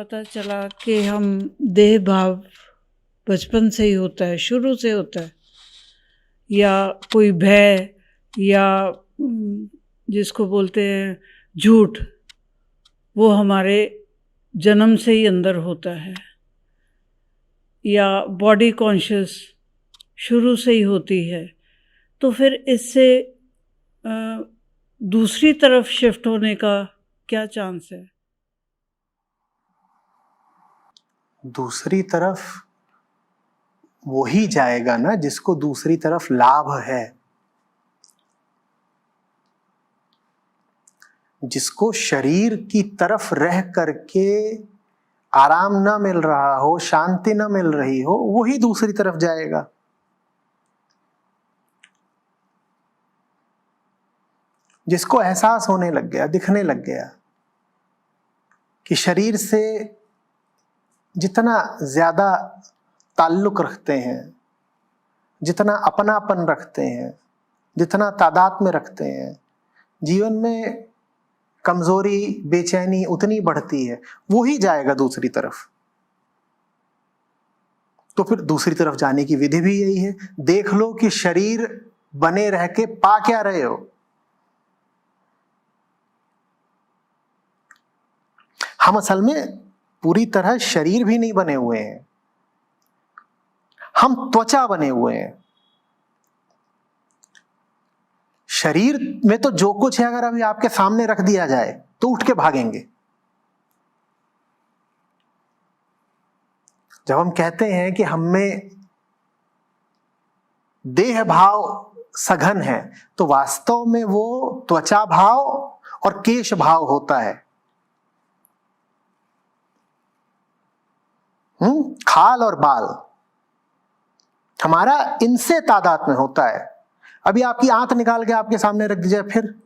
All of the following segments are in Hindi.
पता चला कि हम देह भाव बचपन से ही होता है, शुरू से होता है, या कोई भय या जिसको बोलते हैं झूठ, वो हमारे जन्म से ही अंदर होता है, या बॉडी कॉन्शियस शुरू से ही होती है। तो फिर इससे दूसरी तरफ शिफ्ट होने का क्या चांस है? दूसरी तरफ वही जाएगा ना जिसको दूसरी तरफ लाभ है, जिसको शरीर की तरफ रह करके आराम ना मिल रहा हो, शांति ना मिल रही हो, वही दूसरी तरफ जाएगा। जिसको एहसास होने लग गया, दिखने लग गया कि शरीर से जितना ज्यादा ताल्लुक रखते हैं, जितना अपनापन रखते हैं, जितना तादाद में रखते हैं, जीवन में कमजोरी बेचैनी उतनी बढ़ती है, वो ही जाएगा दूसरी तरफ। तो फिर दूसरी तरफ जाने की विधि भी यही है। देख लो कि शरीर बने रह के पा क्या रहे हो। हम असल में पूरी तरह शरीर भी नहीं बने हुए हैं, हम त्वचा बने हुए हैं। शरीर में तो जो कुछ है अगर अभी आपके सामने रख दिया जाए तो उठ के भागेंगे। जब हम कहते हैं कि हम में देह भाव सघन है, तो वास्तव में वो त्वचा भाव और केश भाव होता है। खाल और बाल हमारा इनसे तादाद में होता है। अभी आपकी आंत निकाल के आपके सामने रख दी जाए फिर,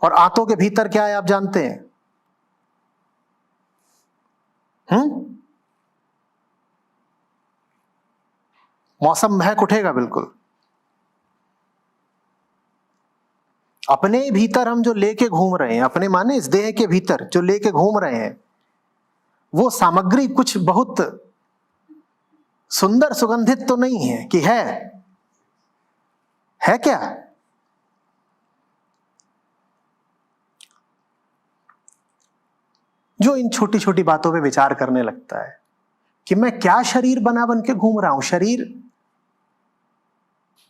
और आंतों के भीतर क्या है आप जानते हैं? मौसम महक उठेगा बिल्कुल। अपने भीतर हम जो लेके घूम रहे हैं, अपने माने इस देह के भीतर जो लेके घूम रहे हैं, वो सामग्री कुछ बहुत सुंदर सुगंधित तो नहीं है कि है क्या? जो इन छोटी छोटी बातों पे विचार करने लगता है कि मैं क्या शरीर बना बन के घूम रहा हूं। शरीर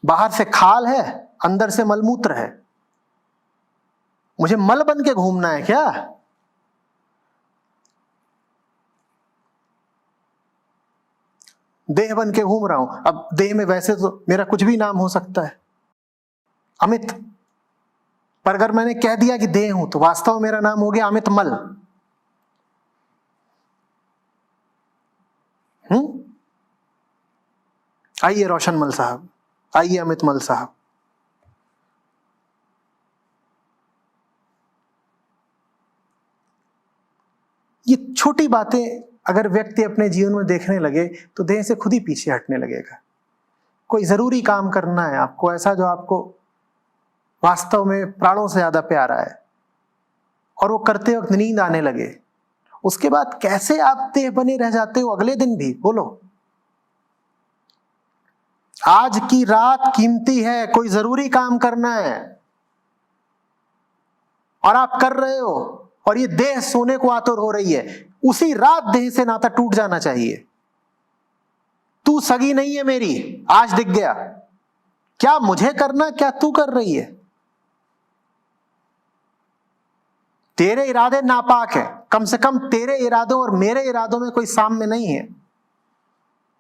बाहर से खाल है, अंदर से मलमूत्र है। मुझे मल बन के घूमना है क्या? देह बन के घूम रहा हूं। अब देह में वैसे तो मेरा कुछ भी नाम हो सकता है, अमित, पर अगर मैंने कह दिया कि देह हूं तो वास्तव में मेरा नाम हो गया अमित मल। आइए रोशन मल साहब, आइए अमित मल साहब। ये छोटी बातें अगर व्यक्ति अपने जीवन में देखने लगे तो देह से खुद ही पीछे हटने लगेगा। कोई जरूरी काम करना है आपको, ऐसा जो आपको वास्तव में प्राणों से ज्यादा प्यारा है, और वो करते वक्त नींद आने लगे, उसके बाद कैसे आप देह बने रह जाते हो अगले दिन भी? बोलो। आज की रात कीमती है, कोई जरूरी काम करना है और आप कर रहे हो, और ये देह सोने को आतुर हो रही है, उसी रात देह से नाता टूट जाना चाहिए। तू सगी नहीं है मेरी, आज दिख गया। क्या मुझे करना, क्या तू कर रही है? तेरे इरादे नापाक है, कम से कम तेरे इरादों और मेरे इरादों में कोई साम्य नहीं है।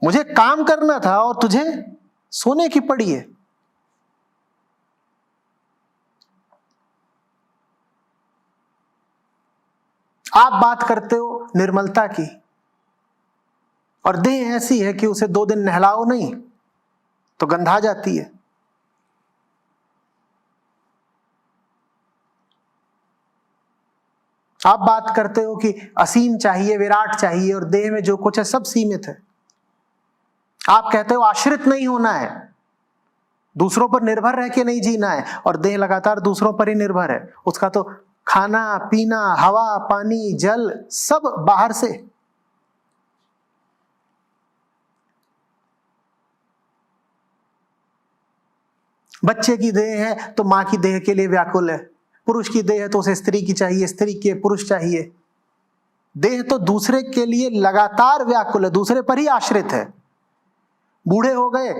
मुझे काम करना था और तुझे सोने की पड़ी है। आप बात करते हो निर्मलता की, और देह ऐसी है कि उसे 2 दिन नहलाओ नहीं तो गंधा जाती है। आप बात करते हो कि असीम चाहिए, विराट चाहिए, और देह में जो कुछ है सब सीमित है। आप कहते हो आश्रित नहीं होना है, दूसरों पर निर्भर रह के नहीं जीना है, और देह लगातार दूसरों पर ही निर्भर है। उसका तो खाना पीना, हवा पानी, जल सब बाहर से। बच्चे की देह है तो मां की देह के लिए व्याकुल है, पुरुष की देह है तो उसे स्त्री की चाहिए, स्त्री के पुरुष चाहिए। देह तो दूसरे के लिए लगातार व्याकुल है, दूसरे पर ही आश्रित है। बूढ़े हो गए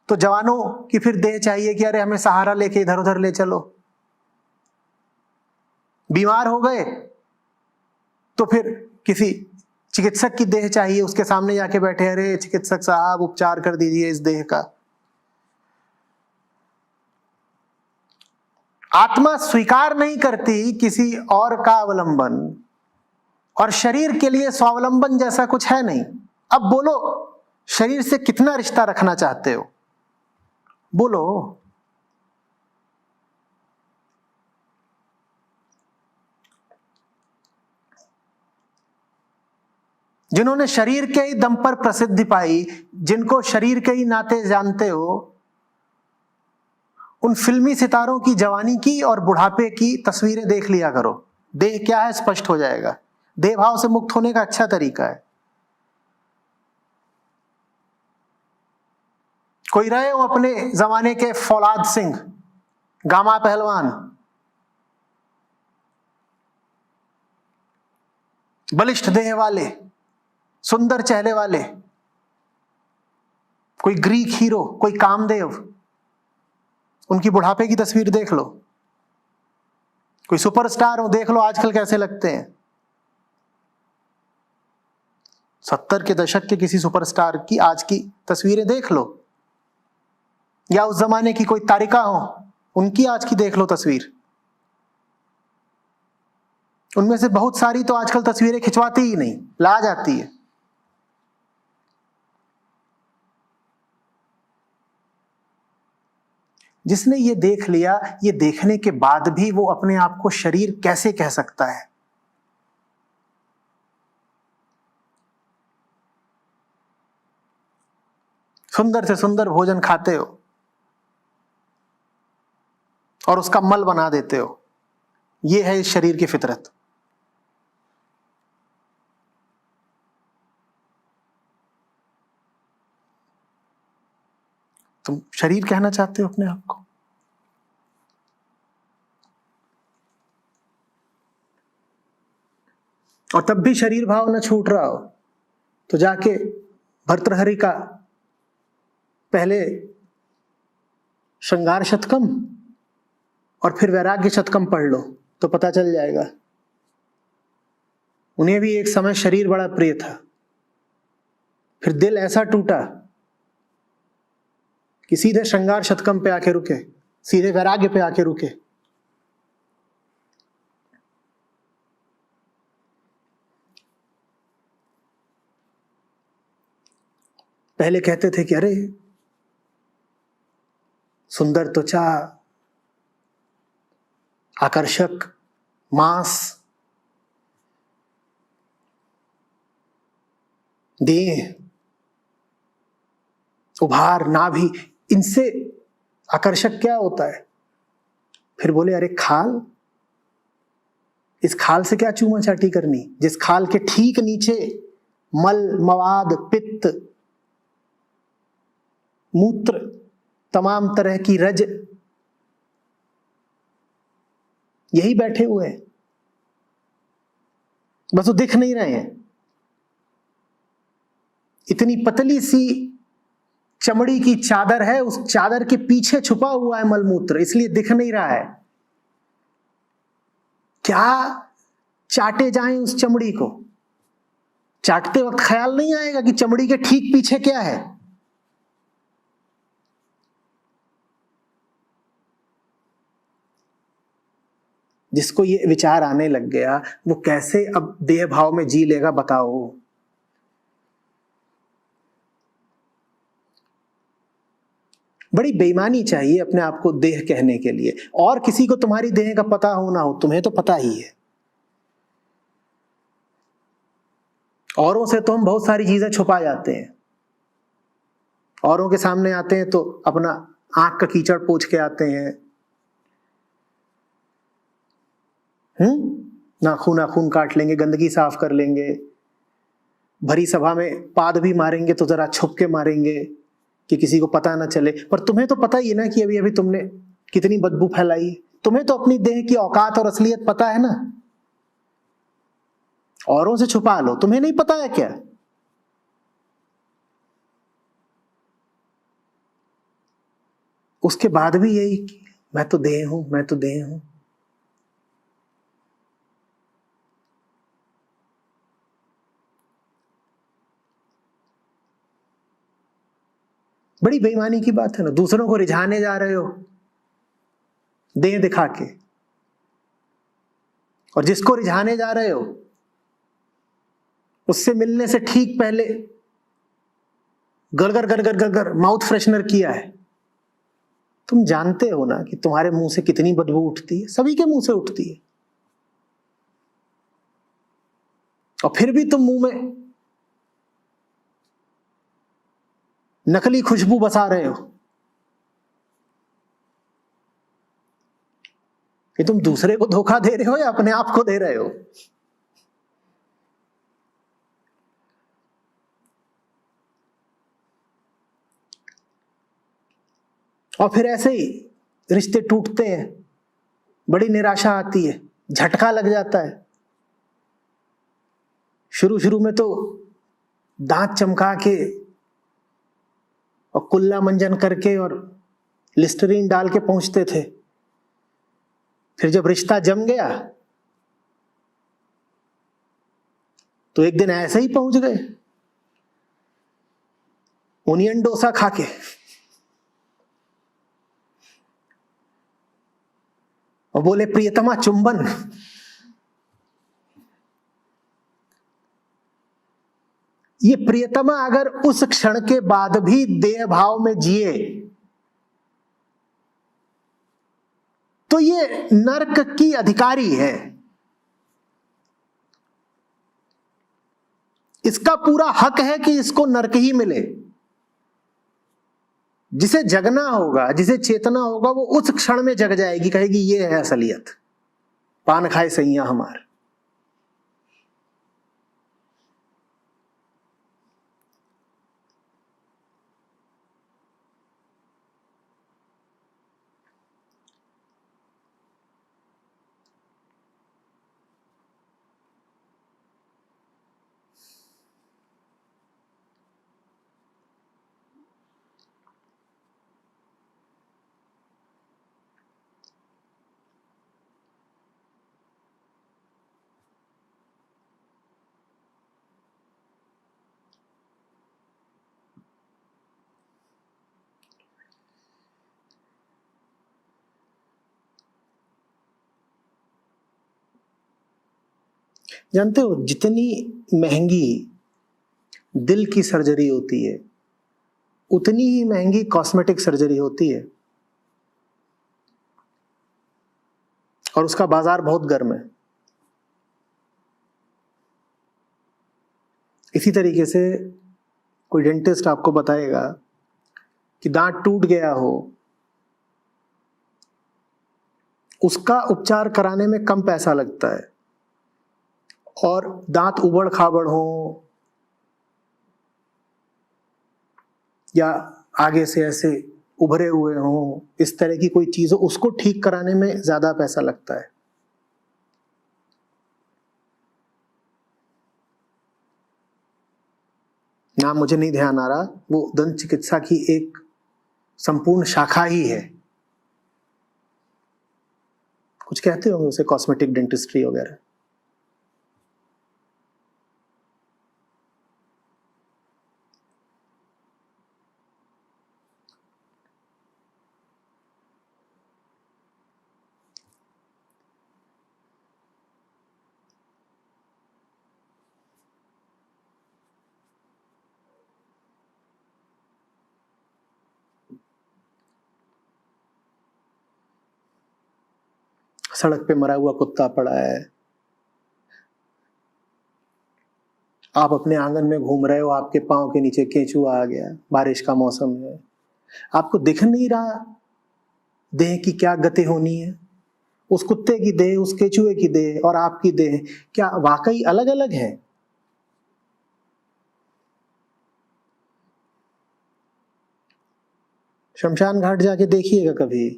तो जवानों की फिर देह चाहिए कि अरे हमें सहारा लेके इधर उधर ले चलो। बीमार हो गए तो फिर किसी चिकित्सक की देह चाहिए, उसके सामने जाके बैठे, अरे चिकित्सक साहब उपचार कर दीजिए इस देह का। आत्मा स्वीकार नहीं करती किसी और का अवलंबन, और शरीर के लिए स्वावलंबन जैसा कुछ है नहीं। अब बोलो, शरीर से कितना रिश्ता रखना चाहते हो? बोलो। जिन्होंने शरीर के ही दम पर प्रसिद्धि पाई, जिनको शरीर के ही नाते जानते हो, उन फिल्मी सितारों की जवानी की और बुढ़ापे की तस्वीरें देख लिया करो। देह क्या है स्पष्ट हो जाएगा। देह भाव से मुक्त होने का अच्छा तरीका है। कोई रहे हो अपने जमाने के फौलाद सिंह, गामा पहलवान, बलिष्ठ देह वाले, सुंदर चेहरे वाले, कोई ग्रीक हीरो, कोई कामदेव, उनकी बुढ़ापे की तस्वीर देख लो। कोई सुपरस्टार हो, देख लो आजकल कैसे लगते हैं। 70 के दशक के किसी सुपरस्टार की आज की तस्वीरें देख लो, या उस जमाने की कोई तारिका हो, उनकी आज की देख लो तस्वीर। उनमें से बहुत सारी तो आजकल तस्वीरें खिंचवाती ही नहीं, ला जाती है। जिसने ये देख लिया, ये देखने के बाद भी वो अपने आप को शरीर कैसे कह सकता है? सुंदर से सुंदर भोजन खाते हो और उसका मल बना देते हो। ये है इस शरीर की फितरत। तुम शरीर कहना चाहते हो अपने आप को? और तब भी शरीर भाव न छूट रहा हो तो जाके भर्तृहरि का पहले श्रृंगार शतकम और फिर वैराग्य शतकम पढ़ लो तो पता चल जाएगा। उन्हें भी एक समय शरीर बड़ा प्रिय था, फिर दिल ऐसा टूटा कि सीधे श्रृंगार शतकम पे आके रुके, सीधे वैराग्य पे आके रुके। पहले कहते थे कि अरे सुंदर त्वचा, आकर्षक मांस, देह, उभार, नाभि, इनसे आकर्षक क्या होता है? फिर बोले अरे खाल, इस खाल से क्या चूमा चाटी करनी, जिस खाल के ठीक नीचे मल, मवाद, पित्त, मूत्र, तमाम तरह की रज यही बैठे हुए हैं, बस वो दिख नहीं रहे हैं। इतनी पतली सी चमड़ी की चादर है, उस चादर के पीछे छुपा हुआ है मलमूत्र, इसलिए दिख नहीं रहा है। क्या चाटे जाएं उस चमड़ी को? चाटते वक्त ख्याल नहीं आएगा कि चमड़ी के ठीक पीछे क्या है। जिसको ये विचार आने लग गया वो कैसे अब देह भाव में जी लेगा बताओ? बड़ी बेईमानी चाहिए अपने आप को देह कहने के लिए। और किसी को तुम्हारी देह का पता हो ना हो, तुम्हें तो पता ही है। औरों से तो हम बहुत सारी चीजें छुपा जाते हैं। औरों के सामने आते हैं तो अपना आंख का कीचड़ पोंछ के आते हैं, नाखून नाखून काट लेंगे, गंदगी साफ कर लेंगे, भरी सभा में पाद भी मारेंगे तो जरा छुप के मारेंगे कि किसी को पता ना चले। पर तुम्हें तो पता ही है ना कि अभी अभी तुमने कितनी बदबू फैलाई। तुम्हें तो अपनी देह की औकात और असलियत पता है ना। औरों से छुपा लो, तुम्हें नहीं पता है क्या? उसके बाद भी यही कि मैं तो देह हूं, मैं तो देह हूं। बड़ी बेईमानी की बात है ना। दूसरों को रिझाने जा रहे हो देह दिखा के, और जिसको रिझाने जा रहे हो उससे मिलने से ठीक पहले गड़गड़ गड़गड़ गड़गड़ माउथ फ्रेशनर किया है। तुम जानते हो ना कि तुम्हारे मुंह से कितनी बदबू उठती है, सभी के मुंह से उठती है, और फिर भी तुम मुंह में नकली खुशबू बसा रहे हो कि तुम दूसरे को धोखा दे रहे हो या अपने आप को दे रहे हो। और फिर ऐसे ही रिश्ते टूटते हैं, बड़ी निराशा आती है, झटका लग जाता है। शुरू शुरू में तो दांत चमका के और कुल्ला मंजन करके और लिस्टरीन डाल के पहुंचते थे। फिर जब रिश्ता जम गया तो एक दिन ऐसे ही पहुंच गए ओनियन डोसा खा के, और बोले प्रियतमा चुंबन। ये प्रियतमा अगर उस क्षण के बाद भी देह भाव में जिए तो ये नरक की अधिकारी है। इसका पूरा हक है कि इसको नरक ही मिले। जिसे जगना होगा, जिसे चेतना होगा, वो उस क्षण में जग जाएगी, कहेगी ये है असलियत, पान खाए सैया हमार। जानते हो, जितनी महंगी दिल की सर्जरी होती है उतनी ही महंगी कॉस्मेटिक सर्जरी होती है, और उसका बाजार बहुत गर्म है। इसी तरीके से कोई डेंटिस्ट आपको बताएगा कि दांत टूट गया हो, उसका उपचार कराने में कम पैसा लगता है, और दांत उबड़ खाबड़ हो या आगे से ऐसे उभरे हुए हो, इस तरह की कोई चीज हो, उसको ठीक कराने में ज्यादा पैसा लगता है। नाम मुझे नहीं ध्यान आ रहा, वो दंत चिकित्सा की एक संपूर्ण शाखा ही है, कुछ कहते होंगे उसे, कॉस्मेटिक डेंटिस्ट्री वगैरह। सड़क पे मरा हुआ कुत्ता पड़ा है, आप अपने आंगन में घूम रहे हो, आपके पांव के नीचे केंचुआ आ गया, बारिश का मौसम है, आपको दिख नहीं रहा देह की क्या गति होनी है, उस कुत्ते की देह, उस केचुए की देह और आपकी देह क्या वाकई अलग अलग है? शमशान घाट जाके देखिएगा कभी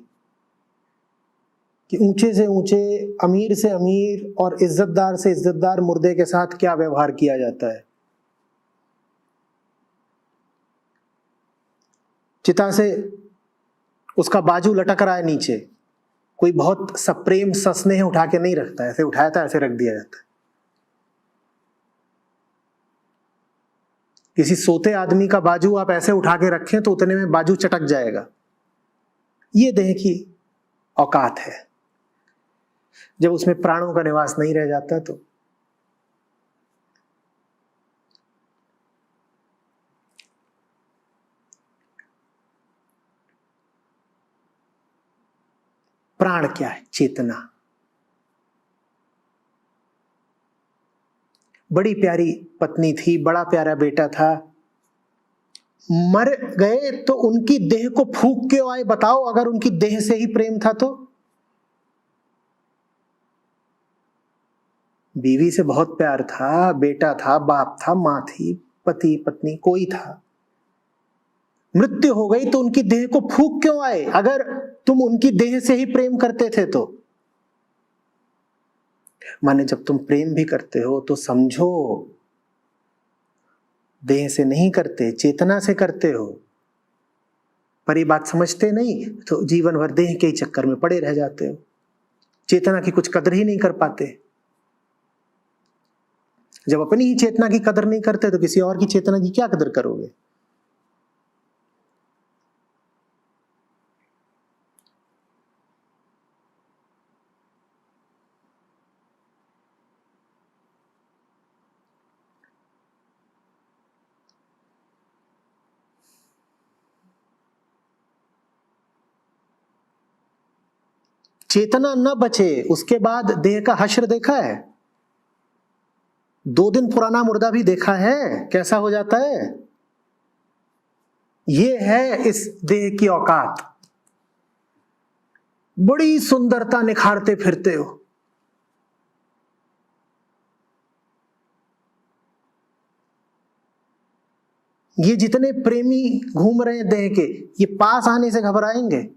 कि ऊंचे से ऊंचे, अमीर से अमीर और इज्जतदार से इज्जतदार मुर्दे के साथ क्या व्यवहार किया जाता है। चिता से उसका बाजू लटक रहा है नीचे, कोई बहुत सप्रेम सस्नेह उठा के नहीं रखता है, ऐसे उठाया था ऐसे रख दिया जाता है। किसी सोते आदमी का बाजू आप ऐसे उठा के रखें तो उतने में बाजू चटक जाएगा। ये देह की औकात है। जब उसमें प्राणों का निवास नहीं रह जाता तो प्राण क्या है? चेतना। बड़ी प्यारी पत्नी थी, बड़ा प्यारा बेटा था, मर गए तो उनकी देह को फूंक क्यों आए बताओ? अगर उनकी देह से ही प्रेम था तो। बीवी से बहुत प्यार था, बेटा था, बाप था, मां थी, पति पत्नी कोई था। मृत्यु हो गई तो उनकी देह को फूंक क्यों आए? अगर तुम उनकी देह से ही प्रेम करते थे तो। माने जब तुम प्रेम भी करते हो तो समझो देह से नहीं करते, चेतना से करते हो। पर ये बात समझते नहीं तो जीवन भर देह के ही चक्कर में पड़े रह जाते हो, चेतना की कुछ कदर ही नहीं कर पाते। जब अपनी ही चेतना की कदर नहीं करते तो किसी और की चेतना की क्या कदर करोगे? चेतना न बचे उसके बाद देह का हश्र देखा है? 2 दिन पुराना मुर्दा भी देखा है कैसा हो जाता है? ये है इस देह की औकात। बड़ी सुंदरता निखारते फिरते हो, ये जितने प्रेमी घूम रहे हैं देह के, ये पास आने से घबराएंगे।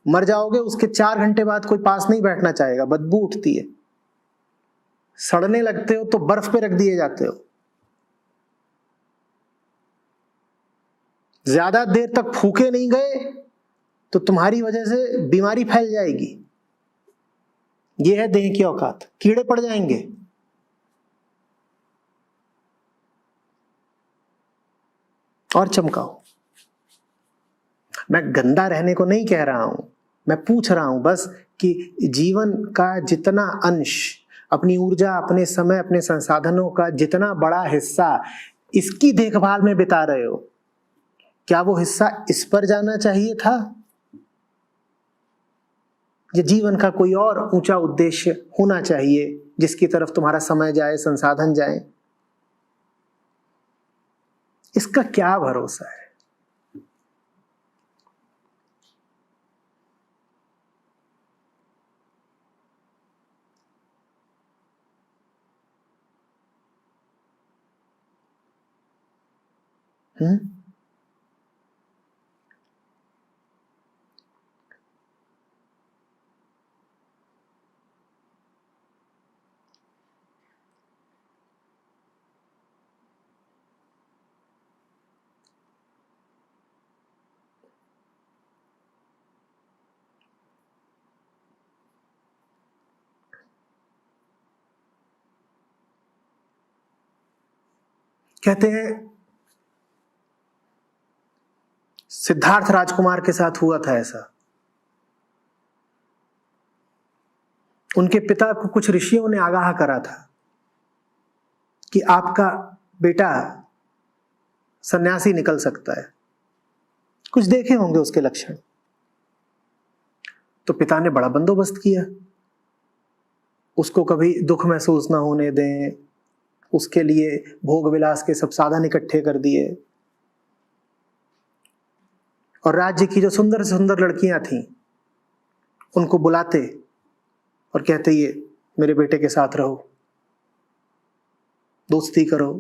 मर जाओगे उसके 4 घंटे बाद कोई पास नहीं बैठना चाहेगा, बदबू उठती है। सड़ने लगते हो तो बर्फ पे रख दिए जाते हो। ज्यादा देर तक फूके नहीं गए तो तुम्हारी वजह से बीमारी फैल जाएगी। यह है देह की औकात। कीड़े पड़ जाएंगे। और चमकाओ। मैं गंदा रहने को नहीं कह रहा हूं, मैं पूछ रहा हूं बस कि जीवन का जितना अंश, अपनी ऊर्जा, अपने समय, अपने संसाधनों का जितना बड़ा हिस्सा इसकी देखभाल में बिता रहे हो, क्या वो हिस्सा इस पर जाना चाहिए था? या जीवन का कोई और ऊंचा उद्देश्य होना चाहिए जिसकी तरफ तुम्हारा समय जाए, संसाधन जाए? इसका क्या भरोसा है? कहते हैं सिद्धार्थ राजकुमार के साथ हुआ था ऐसा। उनके पिता को कुछ ऋषियों ने आगाह करा था कि आपका बेटा सन्यासी निकल सकता है। कुछ देखे होंगे उसके लक्षण। तो पिता ने बड़ा बंदोबस्त किया, उसको कभी दुख महसूस ना होने दें, उसके लिए भोग विलास के सब साधन इकट्ठे कर दिए। और राज्य की जो सुंदर से सुंदर लड़कियां थीं उनको बुलाते और कहते ये मेरे बेटे के साथ रहो, दोस्ती करो,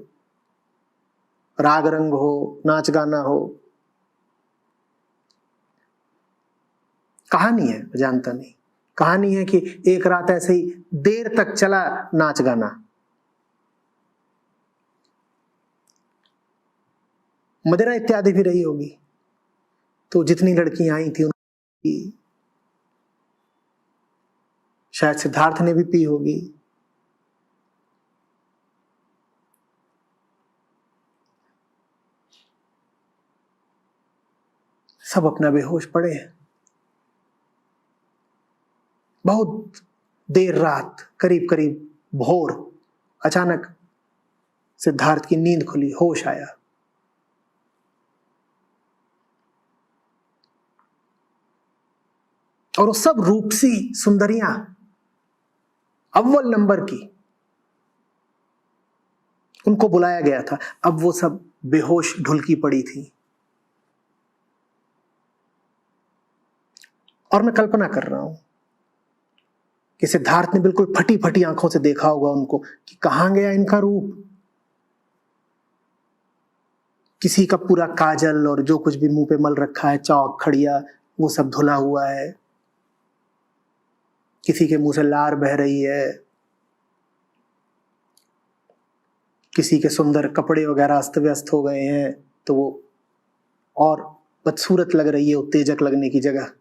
राग रंग हो, नाच गाना हो। कहानी है, जानता नहीं। कहानी है कि एक रात ऐसे ही देर तक चला नाच गाना, मदिरा इत्यादि भी रही होगी, तो जितनी लड़कियां आई थी उनकी शायद सिद्धार्थ ने भी पी होगी। सब अपना बेहोश पड़े हैं। बहुत देर रात, करीब करीब भोर, अचानक सिद्धार्थ की नींद खुली, होश आया। और वो सब रूपसी सुंदरियां अव्वल नंबर की, उनको बुलाया गया था। अब वो सब बेहोश ढुलकी पड़ी थी। और मैं कल्पना कर रहा हूं कि सिद्धार्थ ने बिल्कुल फटी फटी आंखों से देखा होगा उनको कि कहां गया इनका रूप। किसी का पूरा काजल और जो कुछ भी मुंह पे मल रखा है, चौक खड़िया, वो सब धुला हुआ है। किसी के मुंह से लार बह रही है, किसी के सुंदर कपड़े वगैरह अस्त व्यस्त हो गए हैं, तो वो और बदसूरत लग रही है उत्तेजक लगने की जगह।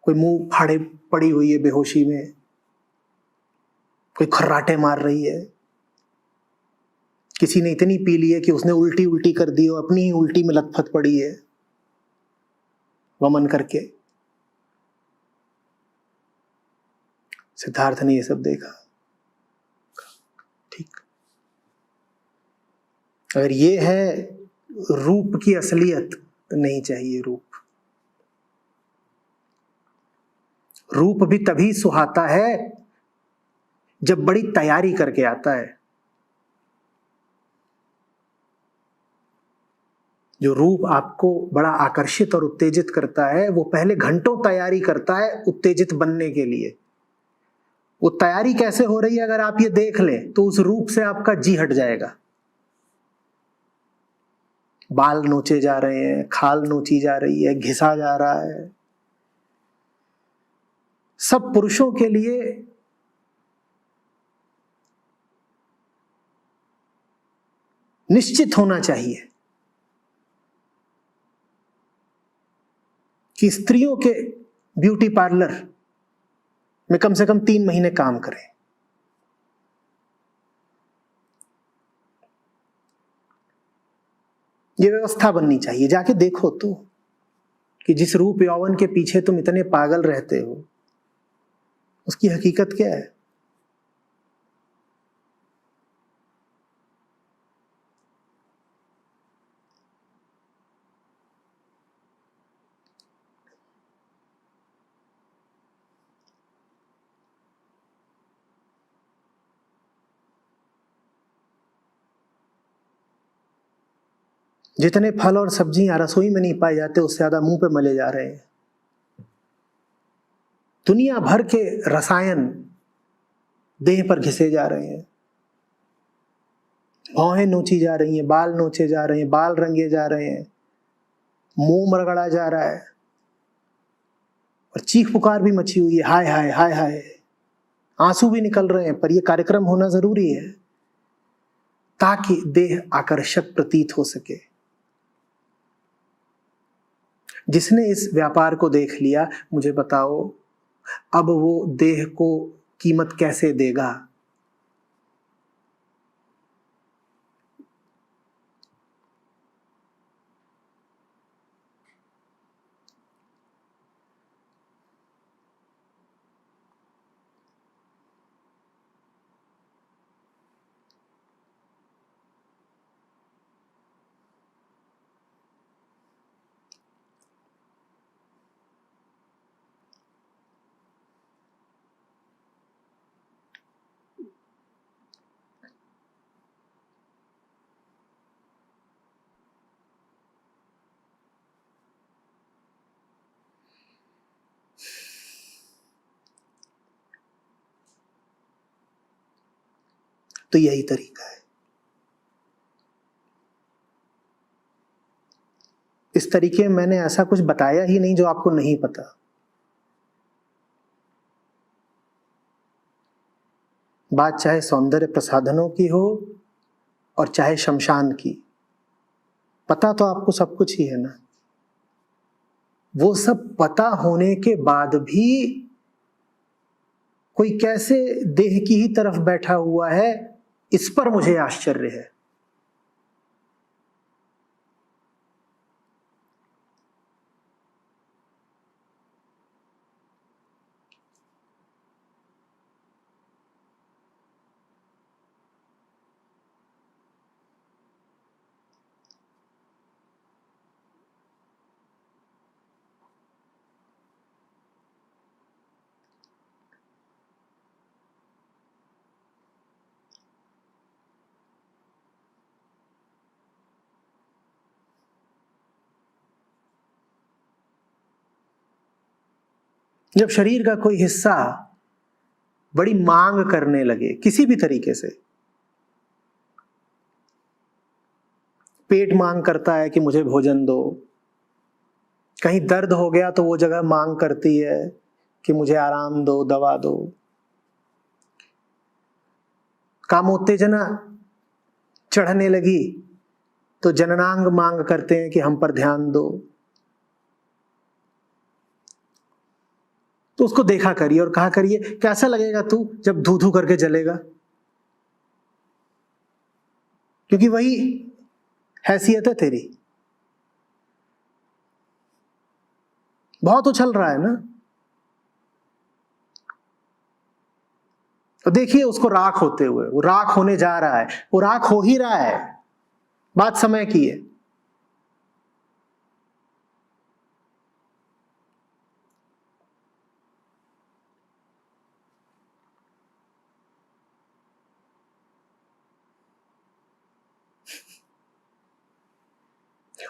कोई मुंह फाड़े पड़ी हुई है बेहोशी में, कोई खर्राटे मार रही है, किसी ने इतनी पी ली है कि उसने उल्टी उल्टी कर दी और अपनी ही उल्टी में लथपथ पड़ी है वमन करके। सिद्धार्थ ने ये सब देखा। ठीक, अगर ये है रूप की असलियत तो नहीं चाहिए रूप। रूप भी तभी सुहाता है जब बड़ी तैयारी करके आता है। जो रूप आपको बड़ा आकर्षित और उत्तेजित करता है, वो पहले घंटों तैयारी करता है उत्तेजित बनने के लिए। वो तैयारी कैसे हो रही है अगर आप ये देख लें तो उस रूप से आपका जी हट जाएगा। बाल नोचे जा रहे हैं, खाल नोची जा रही है, घिसा जा रहा है। सब पुरुषों के लिए निश्चित होना चाहिए कि स्त्रियों के ब्यूटी पार्लर में कम से कम 3 महीने काम करें। ये व्यवस्था बननी चाहिए। जाके देखो तो कि जिस रूप यौवन के पीछे तुम इतने पागल रहते हो, उसकी हकीकत क्या है। जितने फल और सब्जियां रसोई में नहीं पाए जाते, उससे ज्यादा मुंह पे मले जा रहे हैं। दुनिया भर के रसायन देह पर घिसे जा रहे हैं। भौहें नोची जा रही हैं, बाल नोचे जा रहे हैं, बाल रंगे जा रहे हैं, मुंह मरगड़ा जा रहा है, और चीख पुकार भी मची हुई है, हाय हाय हाय हाय। आंसू भी निकल रहे हैं। पर यह कार्यक्रम होना जरूरी है ताकि देह आकर्षक प्रतीत हो सके। जिसने इस व्यापार को देख लिया, मुझे बताओ अब वो देह को कीमत कैसे देगा। तो यही तरीका है। इस तरीके में मैंने ऐसा कुछ बताया ही नहीं जो आपको नहीं पता। बात चाहे सौंदर्य प्रसाधनों की हो और चाहे शमशान की, पता तो आपको सब कुछ ही है ना। वो सब पता होने के बाद भी कोई कैसे देह की ही तरफ बैठा हुआ है, इस पर मुझे आश्चर्य है। जब शरीर का कोई हिस्सा बड़ी मांग करने लगे किसी भी तरीके से, पेट मांग करता है कि मुझे भोजन दो, कहीं दर्द हो गया तो वो जगह मांग करती है कि मुझे आराम दो, दवा दो, कामोत्तेजना चढ़ने लगी तो जननांग मांग करते हैं कि हम पर ध्यान दो। तो उसको देखा करिए और कहा करिए कैसा लगेगा तू जब धू धू करके जलेगा, क्योंकि वही हैसियत है तेरी। बहुत उछल रहा है ना, तो देखिए उसको राख होते हुए, वो राख होने जा रहा है, वो राख हो ही रहा है, बात समय की है।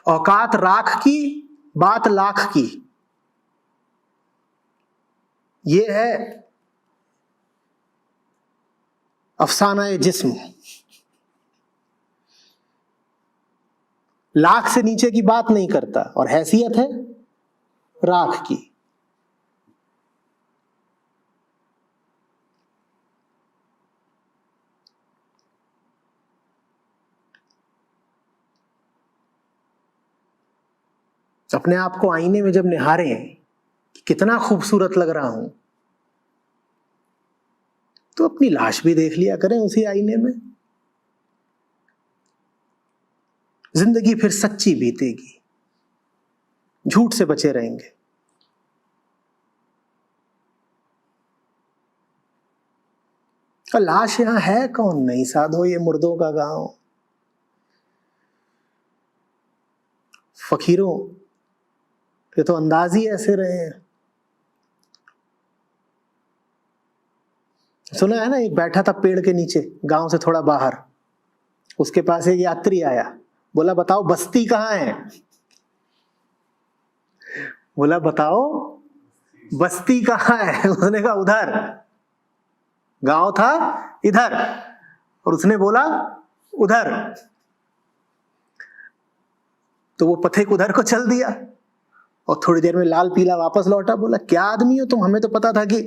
औकात राख की, बात लाख की, ये है अफसाना ए जिस्म। लाख से नीचे की बात नहीं करता, और हैसियत है राख की। अपने आप को आईने में जब निहारें कि कितना खूबसूरत लग रहा हूं, तो अपनी लाश भी देख लिया करें उसी आईने में। जिंदगी फिर सच्ची बीतेगी, झूठ से बचे रहेंगे। और लाश यहां है कौन? नहीं साधो, ये मुर्दों का गांव। फकीरों के तो अंदाज ही ऐसे रहे हैं। सुना है ना, एक बैठा था पेड़ के नीचे गांव से थोड़ा बाहर, उसके पास एक यात्री आया, बोला बताओ बस्ती कहां है? बोला बताओ बस्ती कहां है? उसने कहा उधर। गांव था इधर और उसने बोला उधर, तो वो पथिक उधर को चल दिया और थोड़ी देर में लाल पीला वापस लौटा। बोला क्या आदमी हो तुम, हमें तो पता था कि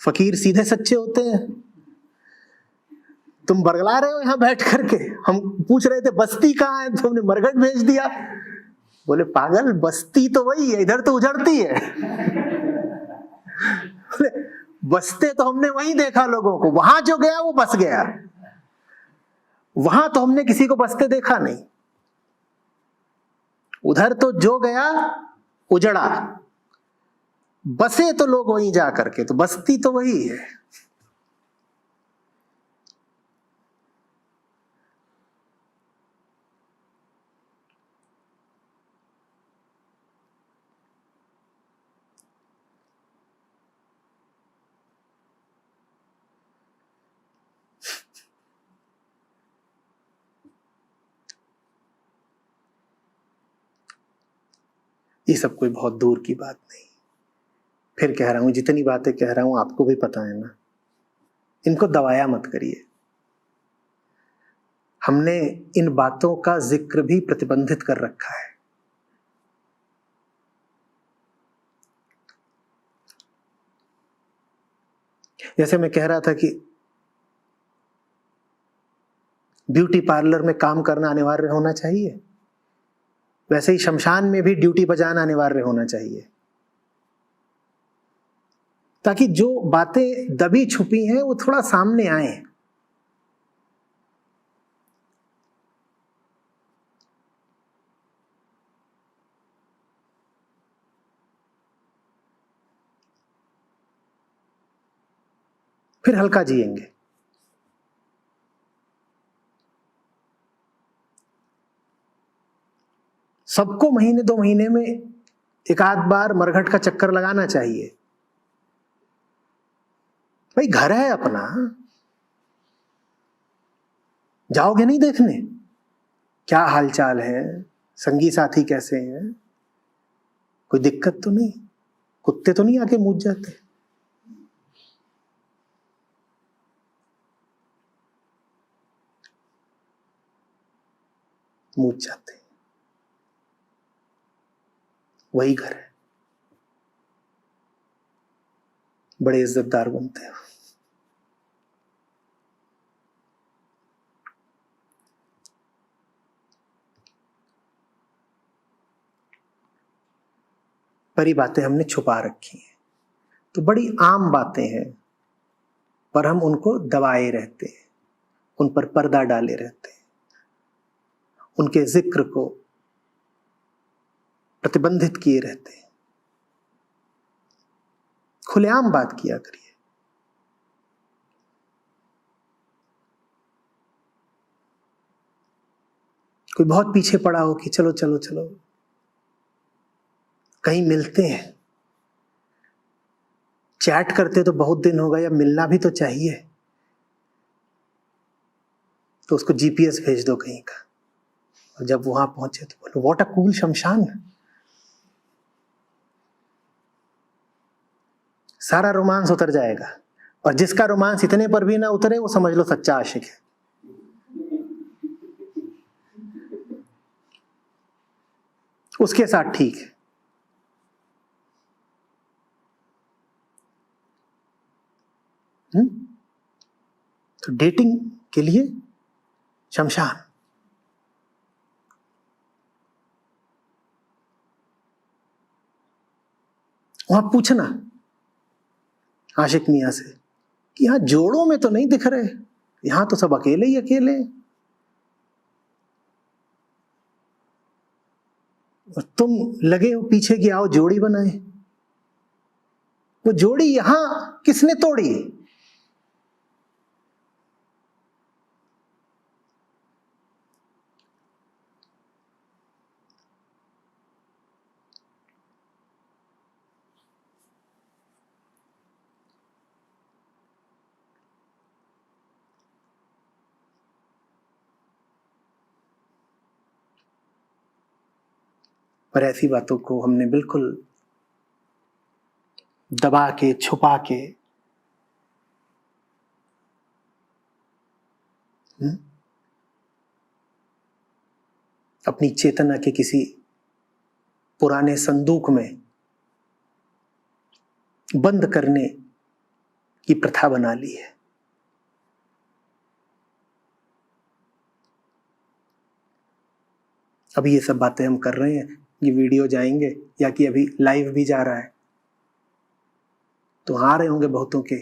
फकीर सीधे सच्चे होते हैं, तुम बरगला रहे हो यहां बैठ करके। हम पूछ रहे थे बस्ती कहां है, तुमने मरघट भेज दिया। बोले पागल, बस्ती तो वही है, इधर तो उजड़ती है। बोले बसते तो हमने वहीं देखा लोगों को, वहां जो गया वो बस गया, वहां तो हमने किसी को बसते देखा नहीं। उधर तो जो गया उजड़ा, बसे तो लोग वहीं जा करके, तो बस्ती तो वही है। ये सब कोई बहुत दूर की बात नहीं। फिर कह रहा हूं, जितनी बातें कह रहा हूं आपको भी पता है ना, इनको दबाया मत करिए। हमने इन बातों का जिक्र भी प्रतिबंधित कर रखा है। जैसे मैं कह रहा था कि ब्यूटी पार्लर में काम करना अनिवार्य होना चाहिए, वैसे ही शमशान में भी ड्यूटी बजाना अनिवार्य होना चाहिए, ताकि जो बातें दबी छुपी हैं वो थोड़ा सामने आए। फिर हल्का जिएंगे। सबको महीने 2 महीने में एक आध बार मरघट का चक्कर लगाना चाहिए। भाई घर है अपना, जाओगे नहीं देखने क्या हालचाल है, संगी साथी कैसे हैं, कोई दिक्कत तो नहीं, कुत्ते तो नहीं आके मूत जाते। मूत जाते, वही घर है, बड़े इज्जतदार बनते हो। पर ये बातें हमने छुपा रखी हैं, तो बड़ी आम बातें हैं, पर हम उनको दबाए रहते हैं, उन पर पर्दा डाले रहते हैं, उनके जिक्र को प्रतिबंधित किए रहते हैं। खुलेआम बात किया करिए। कोई बहुत पीछे पड़ा हो कि चलो चलो चलो कहीं मिलते हैं, चैट करते तो बहुत दिन हो गए, या मिलना भी तो चाहिए, तो उसको जीपीएस भेज दो कहीं का, और जब वहां पहुंचे तो बोलो व्हाट अ कूल शमशान। सारा रोमांस उतर जाएगा, और जिसका रोमांस इतने पर भी ना उतरे वो समझ लो सच्चा आशिक है। उसके साथ ठीक है। तो डेटिंग के लिए शमशान। वहां पूछना आशिक मियां से कि यहां जोड़ों में तो नहीं दिख रहे, यहां तो सब अकेले ही अकेले हैं, और तुम लगे हो पीछे कि आओ जोड़ी बनाए। वो जोड़ी यहां किसने तोड़ी? पर ऐसी बातों को हमने बिल्कुल दबा के छुपा के अपनी चेतना के किसी पुराने संदूक में बंद करने की प्रथा बना ली है। अभी ये सब बातें हम कर रहे हैं, ये वीडियो जाएंगे या कि अभी लाइव भी जा रहा है, तो आ रहे होंगे बहुतों के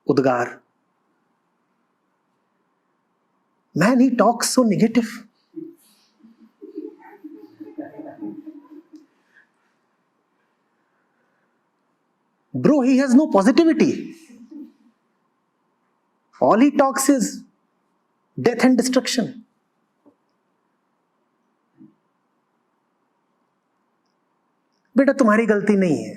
उद्गार, man he talks so negative, bro he has no positivity, all he talks is death and destruction. बेटा तुम्हारी गलती नहीं है,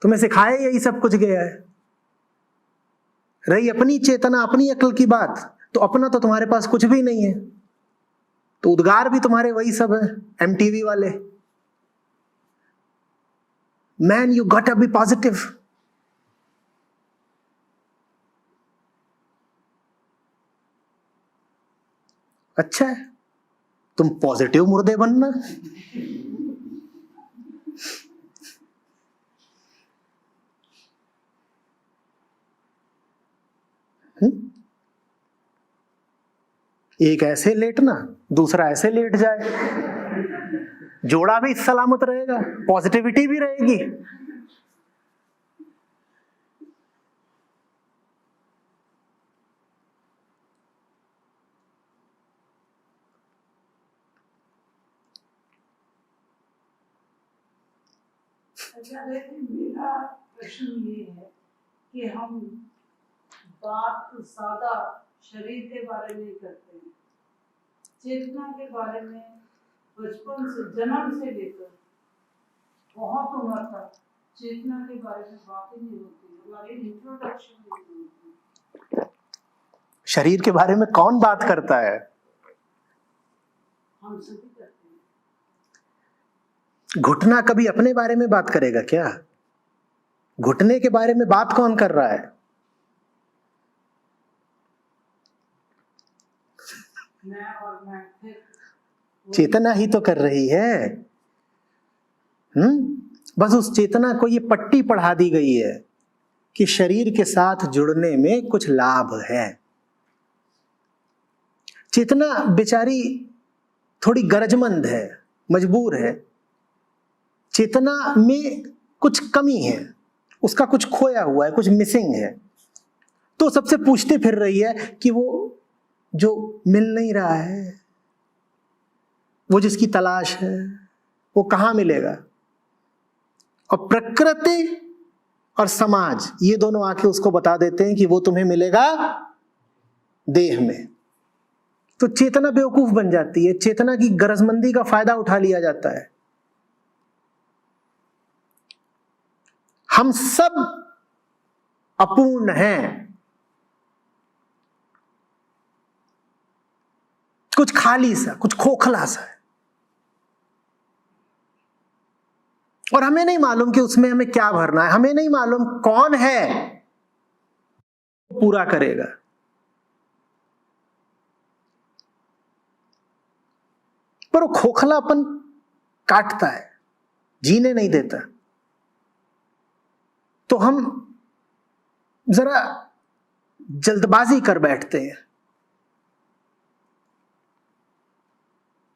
तुम्हें सिखाया यही सब कुछ गया है। रही अपनी चेतना अपनी अक्ल की बात, तो अपना तो तुम्हारे पास कुछ भी नहीं है, तो उद्गार भी तुम्हारे वही सब है एमटीवी वाले, man you got to be positive. अच्छा है, तुम पॉजिटिव मुर्दे बनना। एक ऐसे लेटना, दूसरा ऐसे लेट जाए, जोड़ा भी सलामत रहेगा, पॉजिटिविटी भी रहेगी। अच्छा, लेकिन मेरा प्रश्न ये है कि हम बात ज्यादा शरीर के बारे में करते हैं, चेतना के बारे में बचपन से, जन्म से लेकर बहुत उम्र तक चेतना के बारे में बात ही नहीं होती, हमारी इंट्रोडक्शन नहीं होती। शरीर के बारे में कौन बात करता है? हम सभी करते हैं। घुटना कभी अपने बारे में बात करेगा क्या? घुटने के बारे में बात कौन कर रहा है? मैं और मैं फिर चेतना ही तो कर रही है। बस उस चेतना को ये पट्टी पढ़ा दी गई है कि शरीर के साथ जुड़ने में कुछ लाभ है। चेतना बेचारी थोड़ी गरजमंद है, मजबूर है। चेतना में कुछ कमी है, उसका कुछ खोया हुआ है, कुछ मिसिंग है, तो सबसे पूछते फिर रही है कि वो जो मिल नहीं रहा है, वो जिसकी तलाश है, वो कहाँ मिलेगा। और प्रकृति और समाज ये दोनों आके उसको बता देते हैं कि वो तुम्हें मिलेगा देह में। तो चेतना बेवकूफ बन जाती है, चेतना की गरजमंदी का फायदा उठा लिया जाता है। हम सब अपूर्ण हैं, कुछ खाली सा, कुछ खोखला सा है, और हमें नहीं मालूम कि उसमें हमें क्या भरना है। हमें नहीं मालूम कौन है पूरा करेगा। पर वो खोखलापन काटता है, जीने नहीं देता। तो हम जरा जल्दबाजी कर बैठते हैं,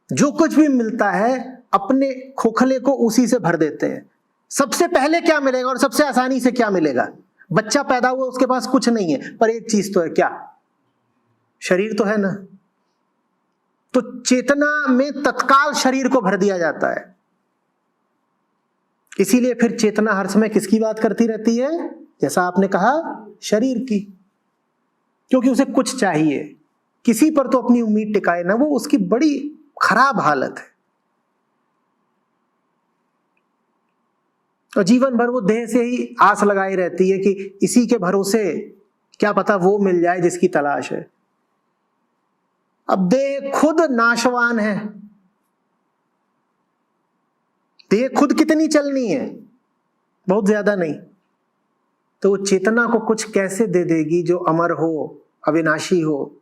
जो कुछ भी मिलता है अपने खोखले को उसी से भर देते हैं। सबसे पहले क्या मिलेगा और सबसे आसानी से क्या मिलेगा? बच्चा पैदा हुआ, उसके पास कुछ नहीं है, पर एक चीज तो है, क्या? शरीर तो है ना। तो चेतना में तत्काल शरीर को भर दिया जाता है। इसीलिए फिर चेतना हर समय किसकी बात करती रहती है? जैसा आपने कहा, शरीर की, क्योंकि उसे कुछ चाहिए। किसी पर तो अपनी उम्मीद टिकाए ना, वो उसकी बड़ी खराब हालत है। और जीवन भर वो देह से ही आस लगाई रहती है कि इसी के भरोसे क्या पता वो मिल जाए जिसकी तलाश है। अब देह खुद नाशवान है, देह खुद कितनी चलनी है? बहुत ज्यादा नहीं। तो वो चेतना को कुछ कैसे दे देगी जो अमर हो, अविनाशी हो?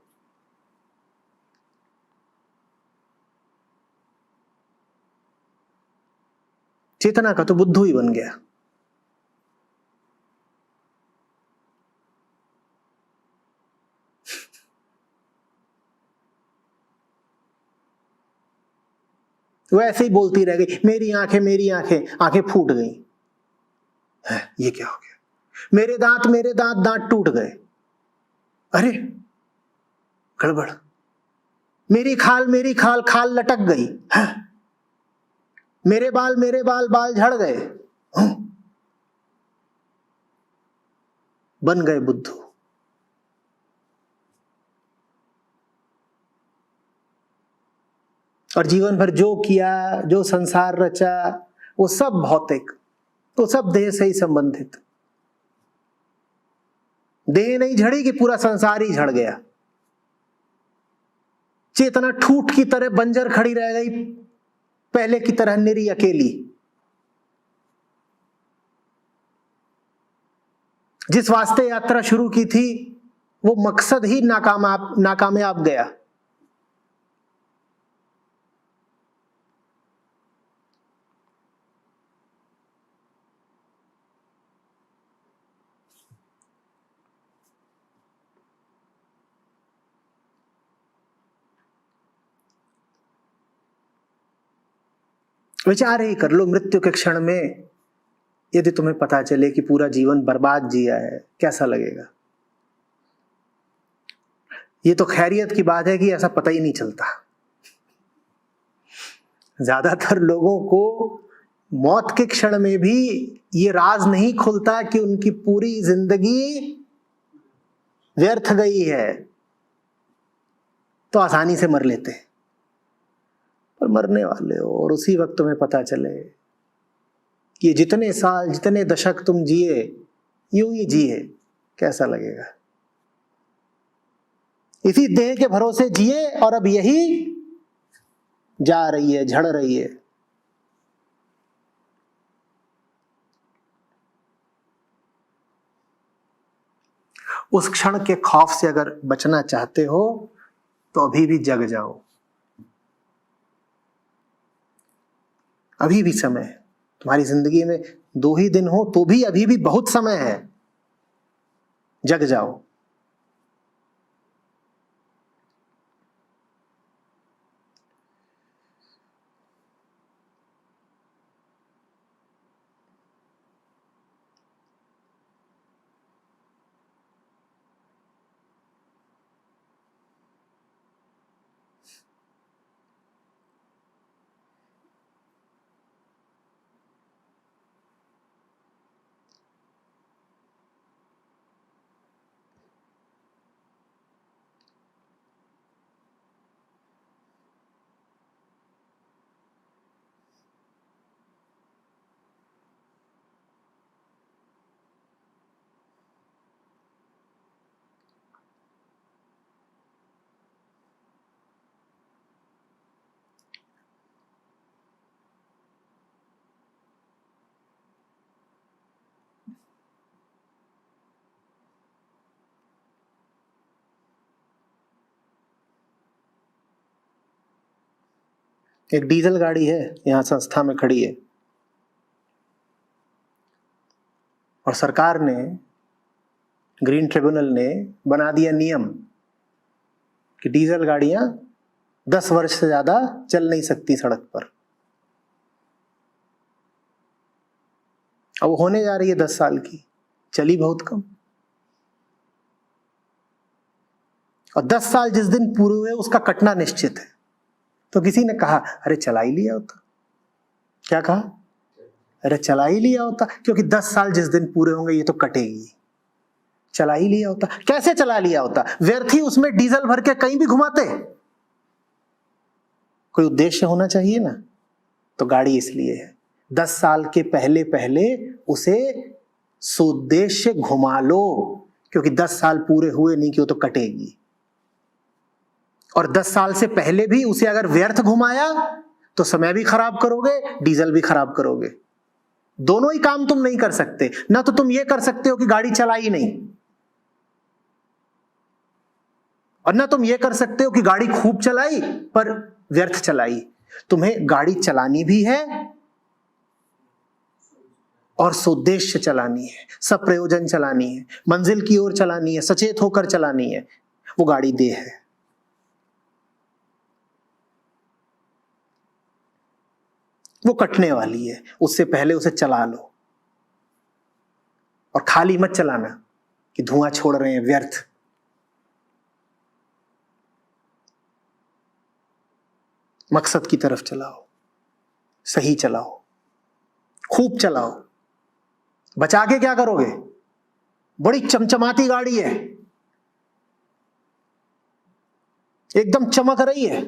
चेतना का तो बुद्धू ही बन गया। वो ऐसे ही बोलती रह गई, मेरी आंखें, मेरी आंखें, आंखें फूट गई। ये क्या हो गया? मेरे दांत, मेरे दांत, दांत टूट गए। अरे गड़बड़। मेरी खाल, मेरी खाल, खाल लटक गई। मेरे बाल, मेरे बाल, बाल झड़ गए। बन गए बुद्धू। और जीवन भर जो किया, जो संसार रचा, वो सब भौतिक, वो सब देह से ही संबंधित। देह नहीं झड़ी कि पूरा संसार ही झड़ गया। चेतना ठूठ की तरह बंजर खड़ी रह गई, पहले की तरह निरी अकेली। जिस वास्ते यात्रा शुरू की थी वो मकसद ही नाकामयाब गया। विचार ही कर लो, मृत्यु के क्षण में यदि तुम्हें पता चले कि पूरा जीवन बर्बाद जिया है, कैसा लगेगा? ये तो खैरियत की बात है कि ऐसा पता ही नहीं चलता। ज्यादातर लोगों को मौत के क्षण में भी ये राज नहीं खुलता कि उनकी पूरी जिंदगी व्यर्थ गई है, तो आसानी से मर लेते हैं। पर मरने वाले हो और उसी वक्त तुम्हें पता चले कि ये जितने साल, जितने दशक तुम जिए, यूं ही जिए, कैसा लगेगा? इसी देह के भरोसे जिए और अब यही जा रही है, झड़ रही है। उस क्षण के खौफ से अगर बचना चाहते हो तो अभी भी जग जाओ, अभी भी समय है। तुम्हारी जिंदगी में 2 ही दिन हो तो भी अभी भी बहुत समय है, जग जाओ। एक डीजल गाड़ी है, यहां संस्था में खड़ी है, और सरकार ने, ग्रीन ट्रिब्यूनल ने बना दिया नियम कि डीजल गाड़ियां 10 वर्ष से ज्यादा चल नहीं सकती सड़क पर। अब होने जा रही है 10 साल की, चली बहुत कम। और 10 साल जिस दिन पूरे हुए उसका कटना निश्चित है। तो किसी ने कहा, अरे चला ही लिया होता। क्या कहा? अरे चला ही लिया होता, क्योंकि 10 साल जिस दिन पूरे होंगे ये तो कटेगी। चला ही लिया होता। कैसे चला लिया होता? व्यर्थ ही उसमें डीजल भर के कहीं भी घुमाते। कोई उद्देश्य होना चाहिए ना। तो गाड़ी इसलिए है 10 साल के पहले पहले उसे सुउद्देश्य घुमा लो, क्योंकि 10 साल पूरे हुए नहीं कि वो तो कटेगी। और 10 साल से पहले भी उसे अगर व्यर्थ घुमाया तो समय भी खराब करोगे, डीजल भी खराब करोगे। दोनों ही काम तुम नहीं कर सकते। ना तो तुम ये कर सकते हो कि गाड़ी चलाई नहीं, और ना तुम ये कर सकते हो कि गाड़ी खूब चलाई पर व्यर्थ चलाई। तुम्हें गाड़ी चलानी भी है और सुउद्देश्य चलानी है, सप्रयोजन चलानी है, मंजिल की ओर चलानी है, सचेत होकर चलानी है। वो गाड़ी देह है। वो कटने वाली है, उससे पहले उसे चला लो। और खाली मत चलाना कि धुआं छोड़ रहे हैं, व्यर्थ। मकसद की तरफ चलाओ, सही चलाओ, खूब चलाओ। बचा के क्या करोगे? बड़ी चमचमाती गाड़ी है, एकदम चमक रही है,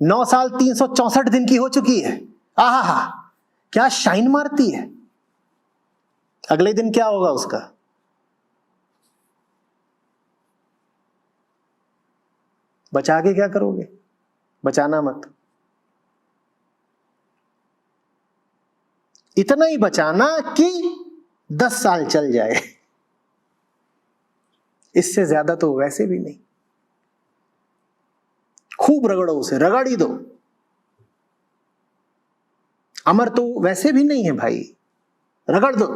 9 साल 364 दिन की हो चुकी है। आहा हा, क्या शाइन मारती है। अगले दिन क्या होगा उसका? बचा के क्या करोगे? बचाना मत। इतना ही बचाना कि 10 साल चल जाए, इससे ज्यादा तो वैसे भी नहीं। खूब रगड़ो उसे, रगड़ ही दो। अमर तो वैसे भी नहीं है भाई, रगड़ दो।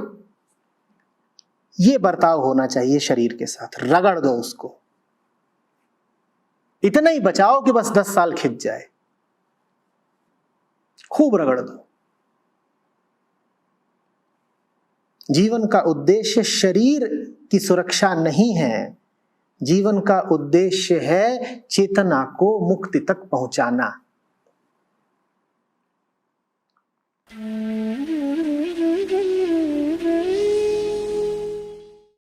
ये बर्ताव होना चाहिए शरीर के साथ, रगड़ दो उसको। इतना ही बचाओ कि बस 10 साल खिंच जाए। खूब रगड़ दो, जीवन का उद्देश्य शरीर की सुरक्षा नहीं है, जीवन का उद्देश्य है चेतना को मुक्ति तक पहुंचाना।